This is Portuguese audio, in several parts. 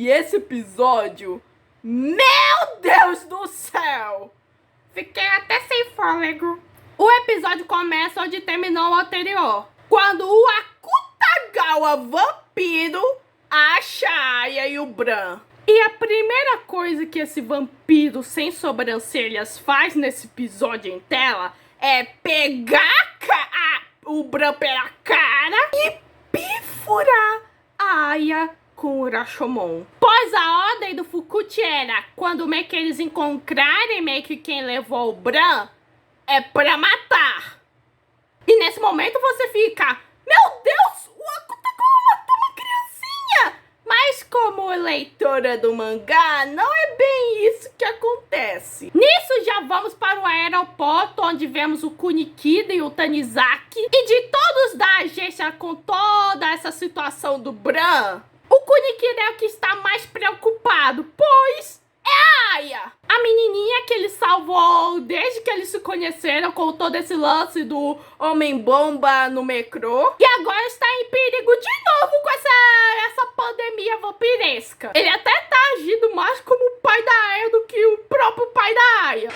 E esse episódio, meu Deus do céu! Fiquei até sem fôlego. O episódio começa onde terminou o anterior, quando o Akutagawa vampiro acha a Aya e o Bran. E a primeira coisa que esse vampiro sem sobrancelhas faz nesse episódio em tela é pegar o Bran pela cara e perfurar a Aya com o Rashomon. Pois a ordem do Fukuchi era, quando meio que eles encontrarem meio que quem levou o Bran, é pra matar. E nesse momento você fica, meu Deus, o Akutagawa matou uma criancinha! Mas como leitora do mangá, não é bem isso que acontece. Nisso já vamos para o aeroporto, onde vemos o Kunikida e o Tanizaki. E de todos da agência com toda essa situação do Bran, o Kunikida é o que está mais preocupado, pois é a Aya, a menininha que ele salvou desde que eles se conheceram, com todo esse lance do Homem-Bomba no metrô. E agora está em perigo de novo com essa pandemia vampiresca. Ele até tá agindo mais como o pai da Aya do que o próprio pai da Aya.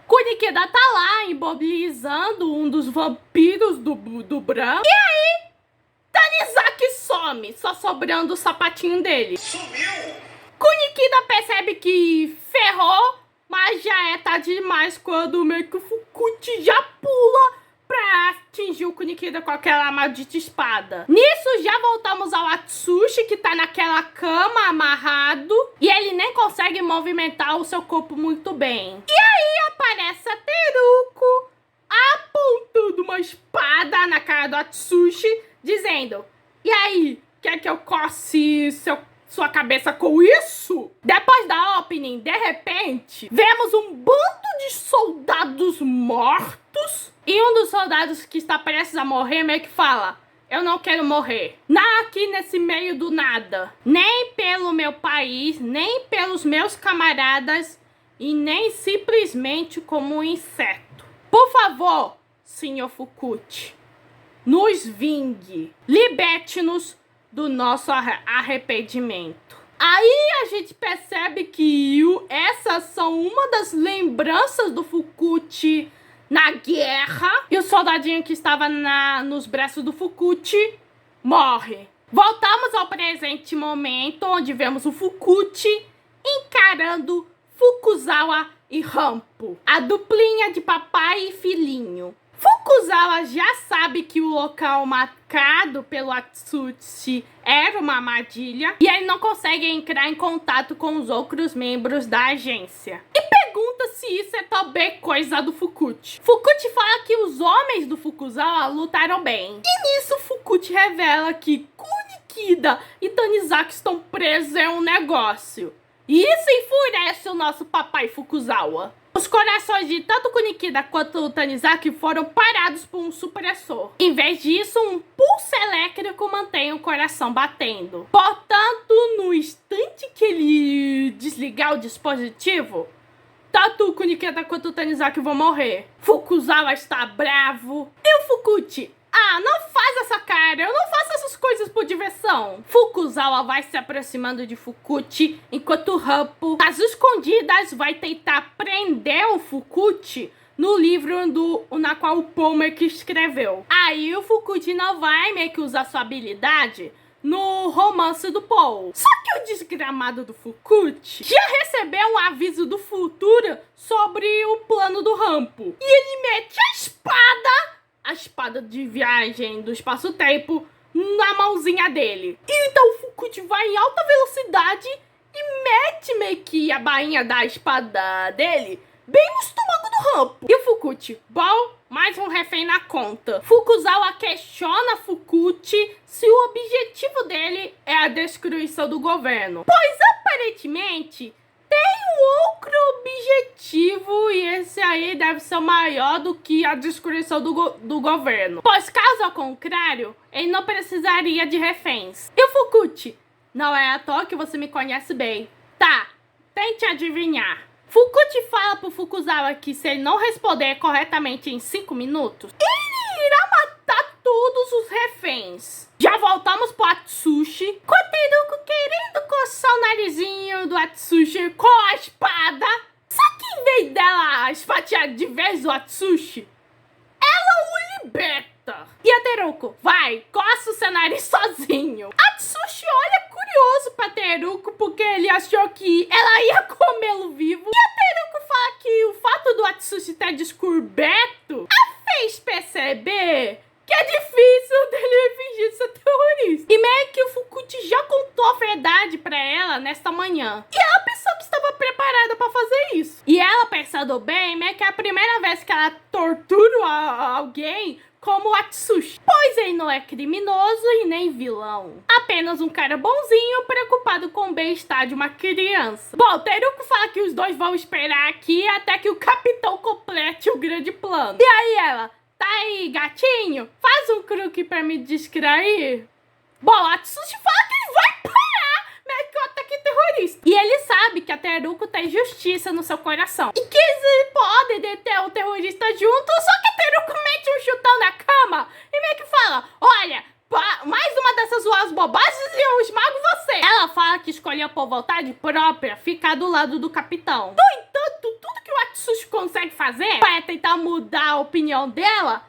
Kunikida tá lá imobilizando um dos vampiros do Bran. E aí, Tanizaki some, só sobrando o sapatinho dele. Sumiu! Kunikida percebe que ferrou, mas já é tarde demais quando meio que o Fukuchi já pula pra atingir o Kunikida com aquela maldita espada. Nisso já voltamos ao Atsushi, que tá naquela cama amarrado, e ele nem consegue movimentar o seu corpo muito bem. E aí aparece a Teruko apontando uma espada na cara do Atsushi, dizendo, e aí, quer que eu coce sua cabeça com isso? Depois da opening, de repente, vemos um bando de soldados mortos. E um dos soldados que está prestes a morrer meio que fala, eu não quero morrer. Não aqui nesse meio do nada. Nem pelo meu país, nem pelos meus camaradas e nem simplesmente como um inseto. Por favor, Sr. Fukuchi, nos vingue. Liberte-nos do nosso arrependimento. Aí a gente percebe que essas são uma das lembranças do Fukuchi na guerra. E o soldadinho que estava nos braços do Fukuchi morre. Voltamos ao presente momento, onde vemos o Fukuchi encarando Fukuzawa e Rampo, a duplinha de papai e filhinho. Fukuzawa já sabe que o local marcado pelo Atsushi era uma armadilha e ele não consegue entrar em contato com os outros membros da agência. E pergunta se isso é também coisa do Fukuchi. Fukuchi fala que os homens do Fukuzawa lutaram bem. E nisso Fukuchi revela que Kunikida e Tanizaki estão presos em um negócio. E isso enfurece o nosso papai Fukuzawa. Os corações de tanto Kunikida quanto o Tanizaki foram parados por um supressor. Em vez disso, um pulso elétrico mantém o coração batendo. Portanto, no instante que ele desligar o dispositivo, tanto o Kunikida quanto o Tanizaki vão morrer. Fukuzawa está bravo. E o Fukuchi? Ah, não faz essa cara, eu não faço essas coisas por diversão. Fukuzawa vai se aproximando de Fukuchi, enquanto Rampo, às escondidas, vai tentar prender o Fukuchi no livro na qual o Paul meio que escreveu. Aí o Fukuchi não vai meio que usar sua habilidade no romance do Paul. Só que o desgramado do Fukuchi já recebeu um aviso do futuro sobre o plano do Rampo. E ele mete a espada de viagem do espaço-tempo na mãozinha dele. E então o Fukuchi vai em alta velocidade e mete meio que a bainha da espada dele bem no estômago do Rampo. E o Fukuchi, bom, mais um refém na conta. Fukuzawa questiona Fukuchi se o objetivo dele é a destruição do governo, pois aparentemente tem um outro objetivo e esse aí deve ser maior do que a destruição do governo. Pois caso ao contrário, ele não precisaria de reféns. E o Fukuchi? Não é à toa que você me conhece bem. Tá, tente adivinhar. Fukuchi fala pro Fukuzawa que se ele não responder corretamente em 5 minutos, ele irá matar todos os reféns. Já voltamos pro Atsushi, com a Teruko querendo coçar o narizinho do Atsushi com a espada. Só que em vez dela esfatear de vez o Atsushi, ela o liberta. E a Teruko, vai, coça o seu nariz sozinho. Atsushi olha curioso pra Teruko porque ele achou que ela ia comê-lo vivo. E a Teruko fala que o fato do Atsushi ter descoberto a fez perceber que é difícil dele fingir ser terrorista. E meio que o Fukuchi já contou a verdade pra ela nesta manhã. E ela pensou que estava preparada pra fazer isso. E ela, pensando bem, meio que é a primeira vez que ela tortura alguém como o Atsushi. Pois ele não é criminoso e nem vilão. Apenas um cara bonzinho preocupado com o bem-estar de uma criança. Bom, Teruko fala que os dois vão esperar aqui até que o capitão complete o grande plano. E aí ela... Tá aí, gatinho? Faz um truque pra me distrair. Bom, Atsushi fala que ele vai parar meio que o ataque terrorista. E ele sabe que a Teruko tem justiça no seu coração. E que eles podem deter o terrorista junto, só que a Teruko mete um chutão na cama e meio que fala, olha, mais uma dessas suas bobagens e eu esmago você. Ela fala que escolheu por vontade própria ficar do lado do capitão. No entanto, tudo que o Atsushi consegue fazer para tentar mudar a opinião dela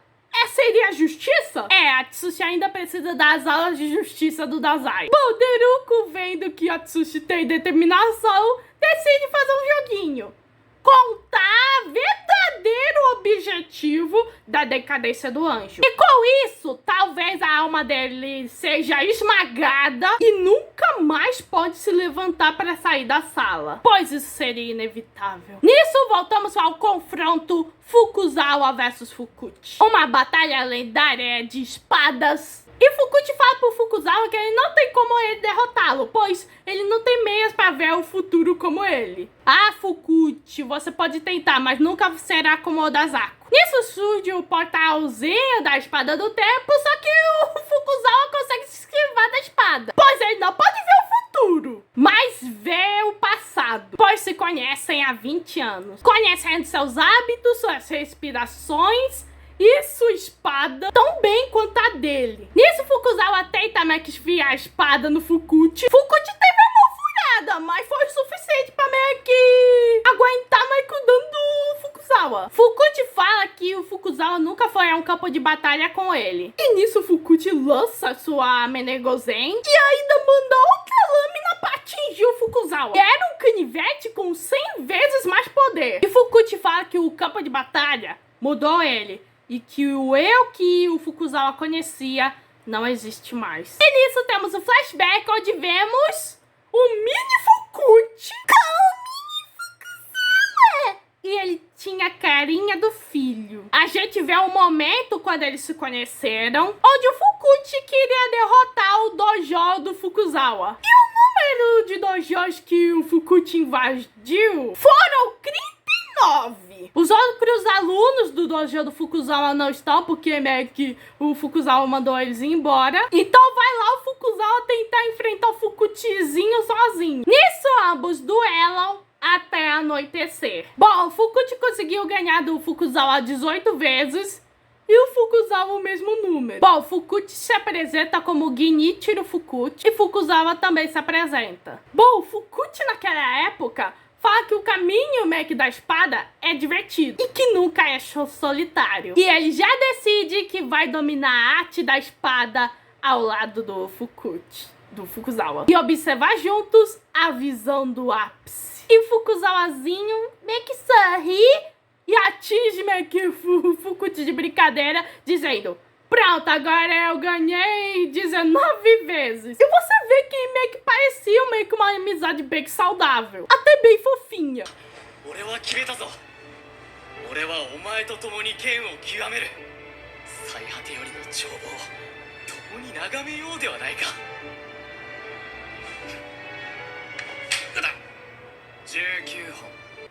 seria a justiça? A Atsushi ainda precisa das aulas de justiça do Dazai. Bom, Teruko, vendo que Atsushi tem determinação, decide fazer um joguinho. Contar verdadeiro objetivo da decadência do anjo. E com isso, talvez a alma dele seja esmagada e nunca mais pode se levantar para sair da sala. Pois isso seria inevitável. Nisso, voltamos ao confronto Fukuzawa versus Fukuchi. Uma batalha lendária de espadas. E Fukuchi fala pro Fukuzawa que ele não tem como ele derrotá-lo, pois ele não tem meias para ver o futuro como ele. Ah, Fukuchi, você pode tentar, mas nunca será como o Dazako. Nisso surge o portalzinho da espada do tempo, só que o Fukuzawa consegue se esquivar da espada. Pois ele não pode ver o futuro, mas vê o passado. Pois se conhecem há 20 anos. Conhecendo seus hábitos, suas respirações e sua espada tão bem quanto a dele. Nisso, Fukuzawa tenta meio que esfiar a espada no Fukuchi. Fukuchi teve uma furada, mas foi o suficiente pra meio que aguentar meio que o dano do Fukuzawa. Fukuchi fala que o Fukuzawa nunca foi a um campo de batalha com ele. E nisso, Fukuchi lança sua Menegozen e ainda manda outra lâmina pra atingir o Fukuzawa. Era um canivete com 100 vezes mais poder. E Fukuchi fala que o campo de batalha mudou ele. E que o eu que o Fukuzawa conhecia não existe mais. E nisso temos o flashback onde vemos o mini Fukuchi com o mini Fukuzawa. E ele tinha a carinha do filho. A gente vê um momento quando eles se conheceram, onde o Fukuchi queria derrotar o dojo do Fukuzawa. E o número de dojos que o Fukuchi invadiu foram 39. Os outros alunos do dojo do Fukuzawa não estão, porque meio que o Fukuzawa mandou eles embora. Então vai lá o Fukuzawa tentar enfrentar o Fukuchizinho sozinho. Nisso, ambos duelam até anoitecer. Bom, o Fukuchi conseguiu ganhar do Fukuzawa 18 vezes e o Fukuzawa o mesmo número. Bom, o Fukuchi se apresenta como Genichiro Fukuchi e Fukuzawa também se apresenta. Bom, o Fukuchi naquela época fala que o caminho meio que da espada é divertido e que nunca é solitário. E ele já decide que vai dominar a arte da espada ao lado do Fukuchi, do Fukuzawa. E observar juntos a visão do ápice. E o Fukuzawazinho meio que sorri e atinge meio que o Fukuchi de brincadeira, dizendo: pronto, agora eu ganhei 19 vezes. E você vê que meio que parecia meio que uma amizade bem saudável. Até bem fofinha.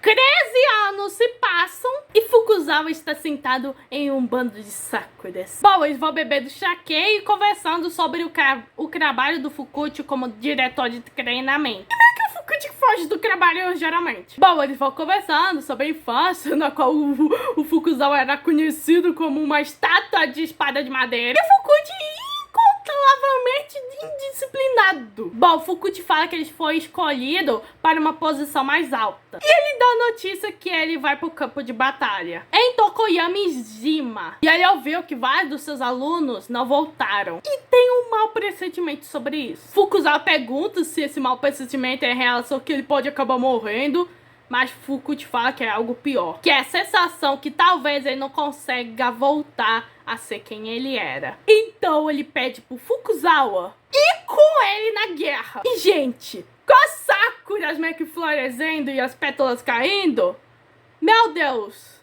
Treze anos se passam e Fukuzawa está sentado em um bando de sakuras. Bom, eles vão beber do sake e conversando sobre o trabalho do Fukuchi como diretor de treinamento. E meio que o o Fukuchi foge do trabalho geralmente. Bom, eles vão conversando sobre a infância, na qual o Fukuzawa era conhecido como uma estátua de espada de madeira. E o Fukuchi incontrolavelmente indisciplinado. Bom, o Fukuchi fala que ele foi escolhido para uma posição mais alta. E ele dá a notícia que ele vai pro campo de batalha em Tokoyami-jima. E ele ouviu que vários dos seus alunos não voltaram. E tem um mau pressentimento sobre isso. Fukuzawa pergunta se esse mau pressentimento é em relação que ele pode acabar morrendo. Mas Fukuchi fala que é algo pior. Que é a sensação que talvez ele não consiga voltar a ser quem ele era. Então ele pede pro Fukuzawa ir com ele na guerra. E, gente, com as sakuras meio que florescendo e as pétalas caindo, meu Deus,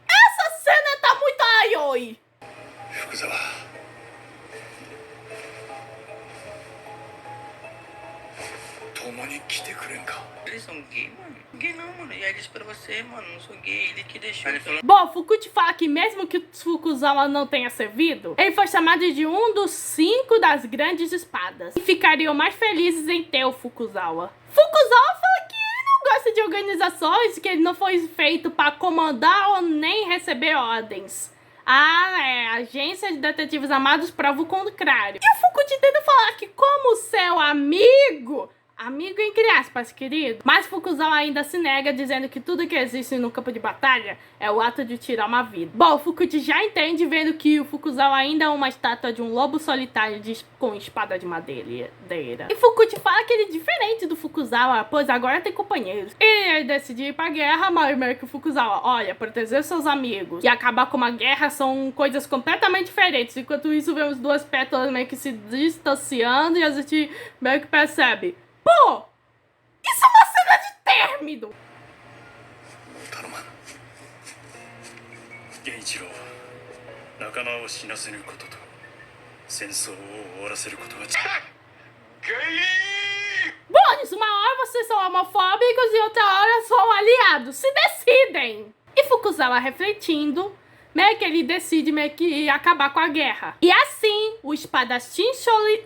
essa cena tá muito aioi. Fukuzawa. Eles são gay, mano. Gay não, mano. E aí disse pra você, mano, não sou gay. Ele que deixou. Bom, Fukuchi fala que mesmo que o Fukuzawa não tenha servido, ele foi chamado de um dos 5 das grandes espadas. E ficariam mais felizes em ter o Fukuzawa. Fukuzawa fala que ele não gosta de organizações, que ele não foi feito para comandar ou nem receber ordens. Agência de detetives amados prova o contrário. E o Fukuchi tenta falar que como seu amigo entre aspas, querido. Mas Fukuzawa ainda se nega, dizendo que tudo que existe no campo de batalha é o ato de tirar uma vida. Bom, Fukuchi já entende, vendo que o Fukuzawa ainda é uma estátua de um lobo solitário com espada de madeira. E Fukuchi fala que ele é diferente do Fukuzawa, pois agora tem companheiros. E ele decide ir pra guerra, mas meio que o Fukuzawa, olha, proteger seus amigos e acabar com uma guerra são coisas completamente diferentes. Enquanto isso, vemos duas pétalas meio que se distanciando e a gente meio que percebe, pô, isso é uma cena de término. Taruman. Genichiro. Nakama o shinaseru koto to sensou o ouraseru koto ga Bones, uma hora vocês são homofóbicos e outra hora são aliados. Se decidem. E Fukuzawa refletindo, meio que ele decide meio que acabar com a guerra. E assim, o espadachim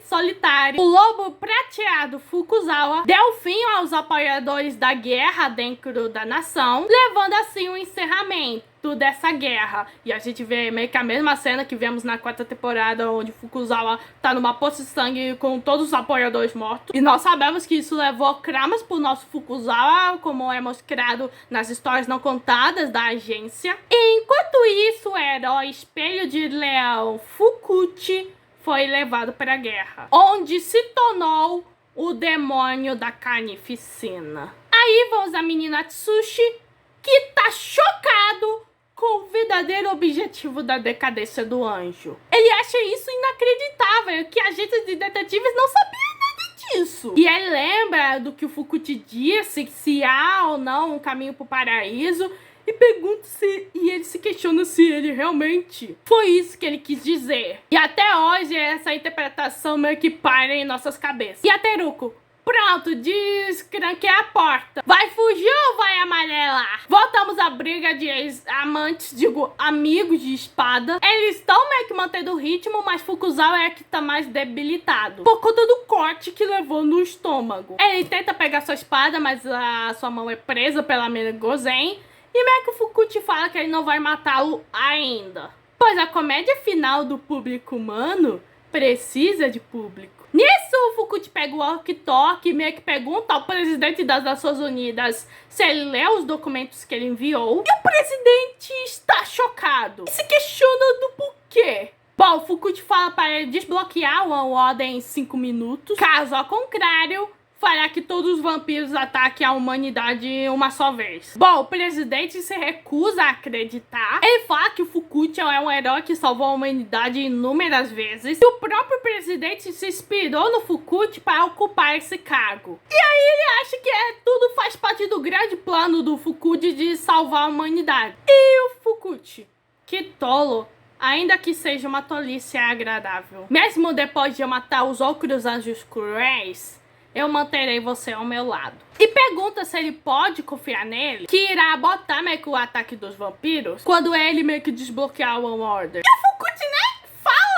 solitário, o lobo prateado Fukuzawa, deu fim aos apoiadores da guerra dentro da nação, levando assim o encerramento dessa guerra. E a gente vê meio que a mesma cena que vemos na 4ª temporada, onde Fukuzawa tá numa poça de sangue com todos os apoiadores mortos. E nós sabemos que isso levou traumas pro nosso Fukuzawa, como é mostrado nas histórias não contadas da agência. E enquanto isso, o herói Espelho de Leão Fukuchi foi levado para a guerra, onde se tornou o demônio da carnificina. Aí vamos a menina Tsushi, que tá chocado com o verdadeiro objetivo da decadência do anjo. Ele acha isso inacreditável, que agentes de detetives não sabiam nada disso. E ele lembra do que o Fukuchi disse, se há ou não um caminho pro paraíso, e pergunta e ele se questiona se ele realmente foi isso que ele quis dizer. E até hoje essa interpretação meio que para em nossas cabeças. E a Teruko, pronto, descranqueia a porta. Vai fugir ou vai amarelar? Voltamos à briga de ex-amantes, digo, amigos de espada. Eles estão meio que mantendo o ritmo, mas Fukuzawa é que tá mais debilitado, por conta do corte que levou no estômago. Ele tenta pegar sua espada, mas a sua mão é presa pela mina Gozen. E meio que o Fukuchi fala que ele não vai matá-lo ainda, pois a comédia final do público humano precisa de público. Nisso, o Fukuchi pega o walkie-talkie e meio que pergunta ao presidente das Nações Unidas se ele leu os documentos que ele enviou. E o presidente está chocado e se questiona do porquê. Bom, o Fukuchi fala para ele desbloquear uma ordem em 5 minutos. Caso ao contrário, fará que todos os vampiros ataquem a humanidade uma só vez. Bom, o presidente se recusa a acreditar. Ele fala que o Fukuchi é um herói que salvou a humanidade inúmeras vezes. E o próprio presidente se inspirou no Fukuchi para ocupar esse cargo. E aí ele acha que tudo faz parte do grande plano do Fukuchi de salvar a humanidade. E o Fukuchi, que tolo, ainda que seja uma tolice agradável. Mesmo depois de eu matar os outros anjos cruéis, eu manterei você ao meu lado. E pergunta se ele pode confiar nele, que irá botar meio que o ataque dos vampiros quando ele meio que desbloquear o One Order. E o Fukuchi, né?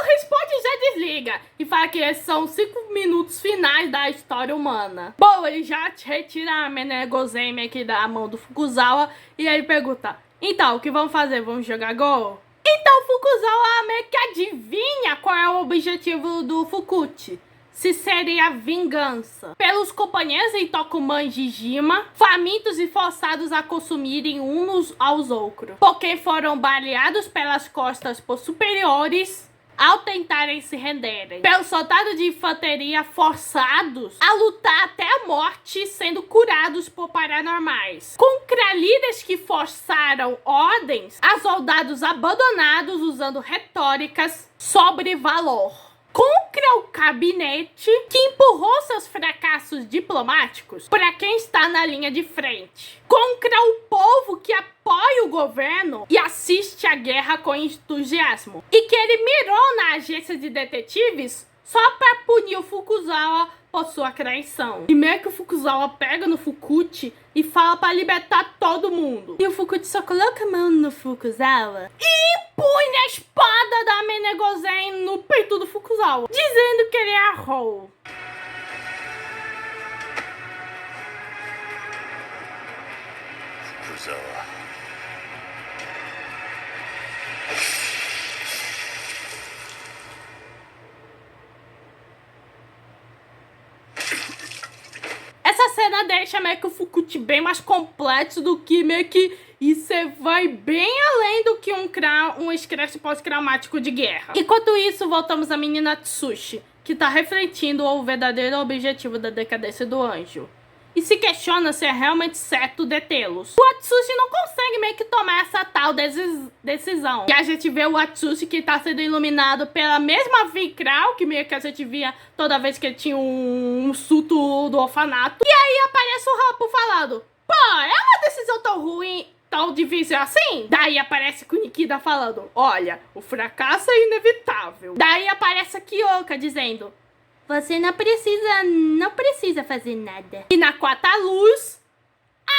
Responde já desliga e fala que esses são 5 minutos finais da história humana. Bom, ele já retira a Menegozeme aqui da mão do Fukuzawa e aí pergunta: então, o que vamos fazer? Vamos jogar Go? Então o Fukuzawa meio que adivinha qual é o objetivo do Fukuchi. Se seria vingança pelos companheiros em Tokuman Jijima, famintos e forçados a consumirem uns aos outros, porque foram baleados pelas costas por superiores ao tentarem se renderem, pelos soldados de infantaria forçados a lutar até a morte sendo curados por paranormais, contra líderes que forçaram ordens a soldados abandonados usando retóricas sobre valor, contra o gabinete que empurrou seus fracassos diplomáticos para quem está na linha de frente, contra o povo que apoia o governo e assiste à guerra com entusiasmo, e que ele mirou na agência de detetives só para punir o Fukuzawa por sua traição. E meio que o Fukuzawa pega no Fukuchi e fala para libertar todo mundo. E o Fukuchi só coloca a mão no Fukuzawa e punha a espada da Menegozen no peito do Fukuzawa, dizendo que ele errou. 福沢 Essa cena deixa meio que o Fukuchi bem mais complexo do que meio que... E você vai bem além do que um estresse pós-traumático de guerra. Enquanto isso, voltamos à menina Tsushi, que tá refletindo o verdadeiro objetivo da decadência do anjo. E se questiona se é realmente certo detê-los. O Atsushi não consegue meio que tomar essa tal decisão. E a gente vê o Atsushi que tá sendo iluminado pela mesma Vikral, que meio que a gente via toda vez que ele tinha um surto do orfanato. E aí aparece o Rapo falando: pô, é uma decisão tão ruim, tão difícil assim? Daí aparece o Nikida falando: olha, o fracasso é inevitável. Daí aparece a Kyoka dizendo: você não precisa fazer nada. E na quarta luz,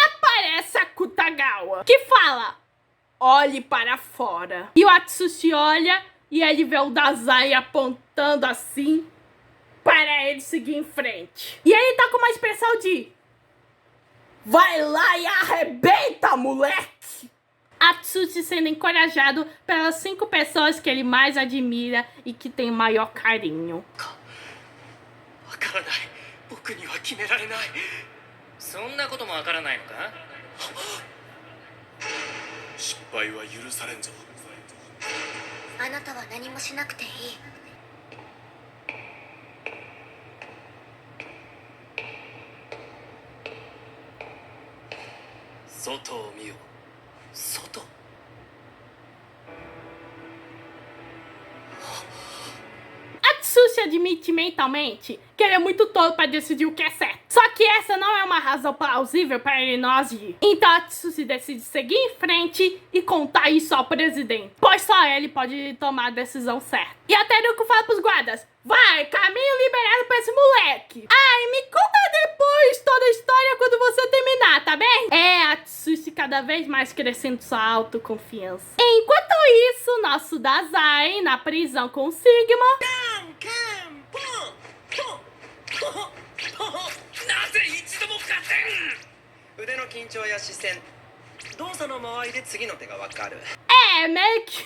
aparece a Kutagawa, que fala: olhe para fora. E o Atsushi olha e ele vê o Dazai apontando assim para ele seguir em frente. E ele tá com uma expressão de: vai lá e arrebenta, moleque! Atsushi sendo encorajado pelas 5 pessoas que ele mais admira e que tem o maior carinho. わからない僕には決められないそんなこともわからないのか失敗は許されんぞあなたは何もしなくていい外を見よ外 Atsushi admite mentalmente que ele é muito tolo para decidir o que é certo. Só que essa não é uma razão plausível para ele não agir. Então Atsushi decide seguir em frente e contar isso ao presidente, pois só ele pode tomar a decisão certa. E até Ryuko fala pros guardas: vai, caminho liberado pra esse moleque. Ai, me conta depois toda a história quando você terminar, tá bem? É, Atsushi cada vez mais crescendo sua autoconfiança. Enquanto isso, nosso Dazai na prisão com o Sigma... なぜ一度も勝てん腕の緊張や視線動作の間合いで次の手がわかる É, meio que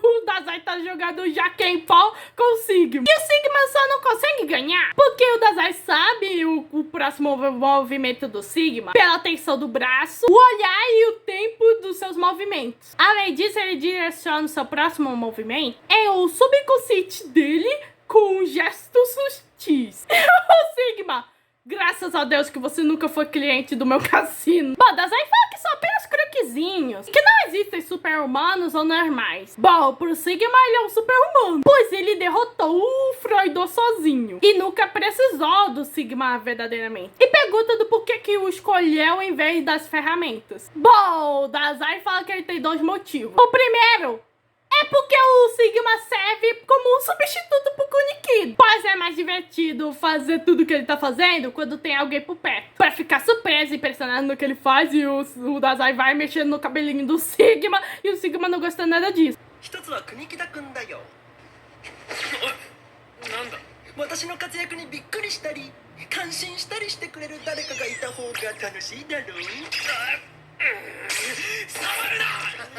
o Dazai tá jogando Jaquempó com o Sigma. E o Sigma só não consegue ganhar porque o Dazai sabe o próximo movimento do Sigma pela tensão do braço, o olhar e o tempo dos seus movimentos. Além disso, ele direciona o seu próximo movimento em o subconsciente dele com gestos sutis. O Sigma: graças a Deus que você nunca foi cliente do meu cassino. Bom, Dazai fala que são apenas croquezinhos, que não existem super-humanos ou normais. Bom, pro Sigma ele é um super-humano, pois ele derrotou o Freudor sozinho e nunca precisou do Sigma verdadeiramente. E pergunta do porquê que o escolheu em vez das ferramentas. Bom, Dazai fala que ele tem 2 motivos. O primeiro é porque o Sigma serve como um substituto pro Kunikido. Pois é mais divertido fazer tudo que ele tá fazendo quando tem alguém por perto, pra ficar surpreso e impressionado no que ele faz, e o Dazai vai mexendo no cabelinho do Sigma e o Sigma não gosta nada disso. 一つは国木田君だよなんだ私の活躍にびっくりしたり感心したりしてくれる誰かがいた方が楽しいだろう。触るな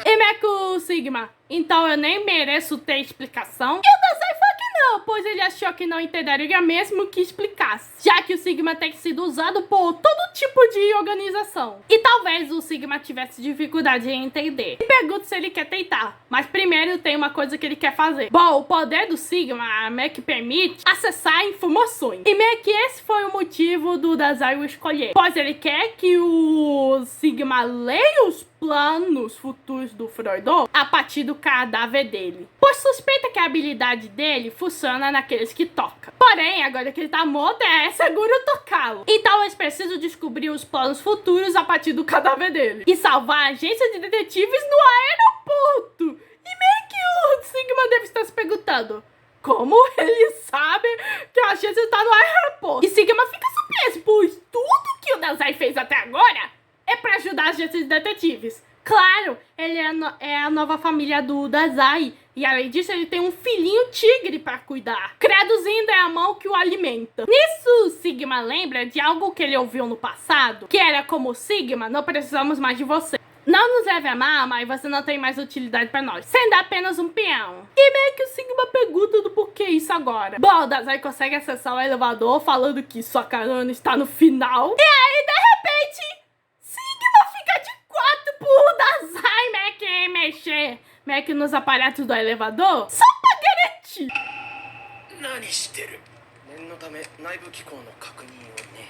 Emeco Sigma, então eu nem mereço ter explicação? E o Dazai falou que não, pois ele achou que não entenderia mesmo que explicasse, já que o Sigma tem sido usado por todo tipo de organização. E talvez o Sigma tivesse dificuldade em entender. E pergunto se ele quer tentar, mas primeiro tem uma coisa que ele quer fazer. Bom, o poder do Sigma meio que permite acessar informações. E meio que esse foi o motivo do Dazai o escolher, pois ele quer que o Sigma leia os planos futuros do Frodo a partir do cadáver dele, pois suspeita que a habilidade dele funciona naqueles que toca. Porém, agora que ele tá morto, é seguro tocá-lo. Então eles precisam descobrir os planos futuros a partir do cadáver dele e salvar a agência de detetives no aeroporto. E meio que o Sigma deve estar se perguntando: como ele sabe que a agência está no aeroporto? E Sigma fica surpreso, pois tudo que o Dazai fez até agora é pra ajudar a agência de detetives. Claro, ele é a nova família do Dazai. E além disso, ele tem um filhinho tigre pra cuidar. Traduzindo, é a mão que o alimenta. Nisso, Sigma lembra de algo que ele ouviu no passado, que era como: Sigma, não precisamos mais de você. Não nos leve a mal, mas você não tem mais utilidade pra nós, sendo apenas um peão. E meio que o Sigma pergunta do porquê isso agora. Bom, o Dazai consegue acessar o elevador falando que sua carona está no final. E aí, de repente, Sigma fica de quatro pro Dazai meio que mexer meio que nos aparatos do elevador só pra garantir. 何してる念のため内部機構の確認をね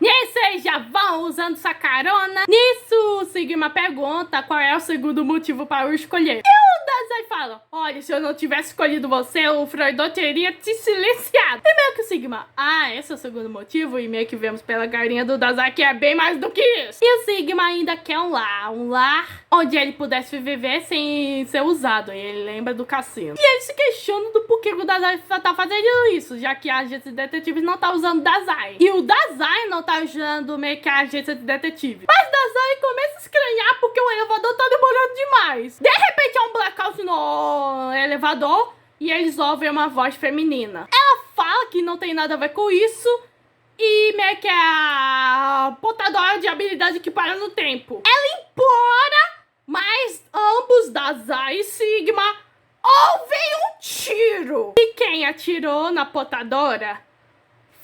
Nisso eles já vão usando sua carona. Nisso, o Sigma pergunta qual é o segundo motivo para o escolher. E o Dazai fala: olha, se eu não tivesse escolhido você, o Frodo teria te silenciado. E meio que o Sigma: esse é o segundo motivo. E meio que vemos pela carinha do Dazai que é bem mais do que isso. E o Sigma ainda quer um lar onde ele pudesse viver sem ser usado. E ele lembra do cassino. E ele se questiona do porquê o Dazai tá fazendo isso, já que a agência de detetives não tá usando o Dazai. E o Dazai não tá ajudando meio que a agência de detetive. Mas Dazai começa a estranhar porque o elevador tá demorando demais. De repente há um blackout no elevador e eles ouvem uma voz feminina. Ela fala que não tem nada a ver com isso e meio que é a portadora de habilidade que para no tempo. Ela implora, mas ambos, Dazai e Sigma, ouvem um tiro. E quem atirou na portadora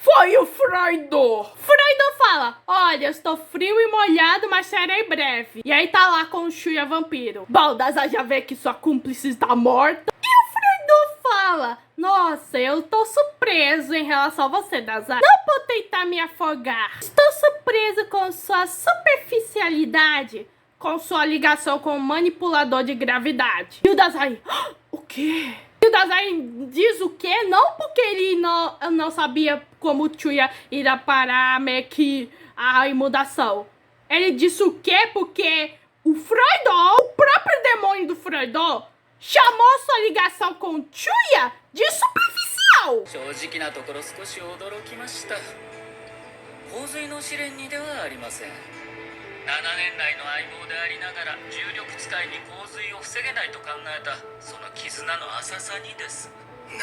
foi o Frodo. Frodo fala: olha, eu estou frio e molhado, mas serei breve. E aí tá lá com o Chuya vampiro. Bom, Dazai já vê que sua cúmplice está morta. E o Frodo fala: nossa, eu tô surpreso em relação a você, Dazai. Não por tentar me afogar. Estou surpreso com sua superficialidade, com sua ligação com o manipulador de gravidade. E o Dazai: o quê? E o Dazai diz o quê? Não porque ele não sabia como o Chuya irá parar meio que a imundação. Ele disse o quê? Porque o Frodo, o próprio demônio do Frodo, chamou sua ligação com o Chuya de superficial. 正直なところ少し驚きました。洪水の試練にではありません。7年来の相棒でありながら重力使いに洪水を防げないと考えたその絆の浅さにです。何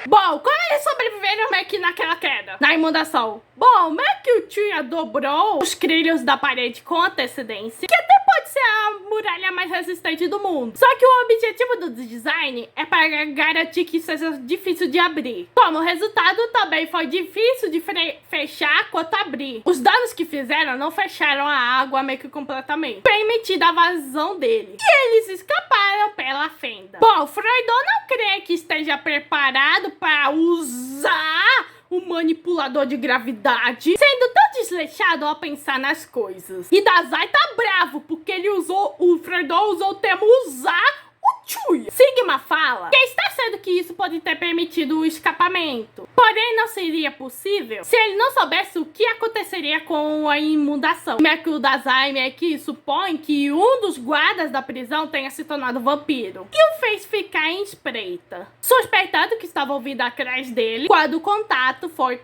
Bom, como eles sobreviveram meio que naquela queda, na inundação? Bom, meio que o Chuya dobrou os trilhos da parede com antecedência, que até pode ser a muralha mais resistente do mundo. Só que o objetivo do design é para garantir que seja difícil de abrir. Como resultado, também foi difícil de fechar quanto abrir. Os danos que fizeram não fecharam a água meio que completamente, permitindo a vazão dele. E eles escaparam pela fenda. Bom, Frodo não crê que esteja preparado para usar o manipulador de gravidade, sendo tão desleixado ao pensar nas coisas. E Dazai tá bravo porque o Frodo usou o termo usar o Chuya. Sigma fala que está certo que isso pode ter permitido o escapamento, porém não seria possível se ele não soubesse o que aconteceria com a inundação. Meio que o Dazai meio que supõe que um dos guardas da prisão tenha se tornado vampiro e o fez ficar em espreita, suspeitando que estava ouvindo atrás dele quando o contato foi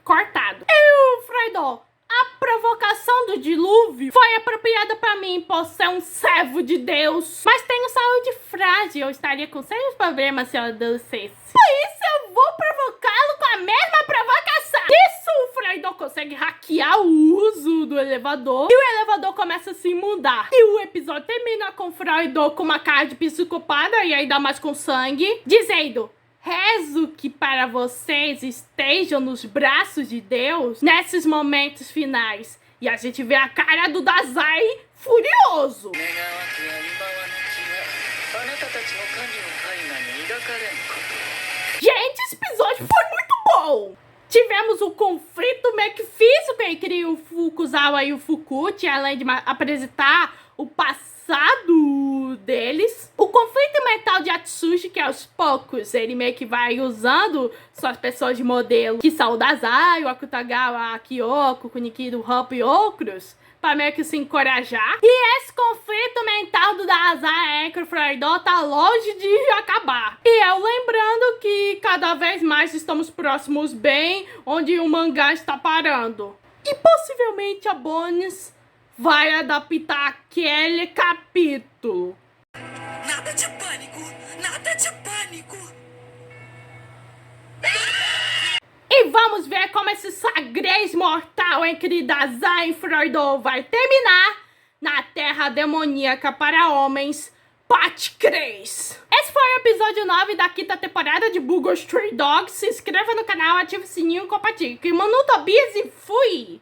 cortado. E o Frodo: a provocação do dilúvio foi apropriada pra mim por ser um servo de Deus. Mas tenho saúde frágil, eu estaria com sérios problemas se eu adoecesse. Por isso eu eu vou provocá-lo com a mesma provocação. Isso, o Freudon consegue hackear o uso do elevador e o elevador começa a se mudar. E o episódio termina com o Freudon com uma cara de psicopata e ainda mais com sangue, dizendo: rezo que para vocês estejam nos braços de Deus nesses momentos finais. E a gente vê a cara do Dazai furioso. Gente, esse episódio foi muito bom. Tivemos o conflito meio que físico entre o Fukuzawa e o Fukuchi, além de apresentar o passado deles. O conflito mental de Atsushi, que aos poucos ele meio que vai usando suas pessoas de modelo, que são o Dazai, o Akutagawa, a Kyoko, o Kunikido, o Hop e outros, para meio que se encorajar. E esse conflito mental do Dazai com o Freudon tá longe de acabar. E eu lembrando que cada vez mais estamos próximos bem onde o mangá está parando. E possivelmente a Bones vai adaptar aquele capítulo. Nada de pânico! Nada de pânico! E vamos ver como esse sagrês mortal entre Dazai e Freudon vai terminar na Terra Demoníaca para Homens, parte 3. Esse foi o episódio 9 da quinta temporada de Bungo Stray Dogs. Se inscreva no canal, ative o sininho e compartilhe. Kimono Tobias e fui!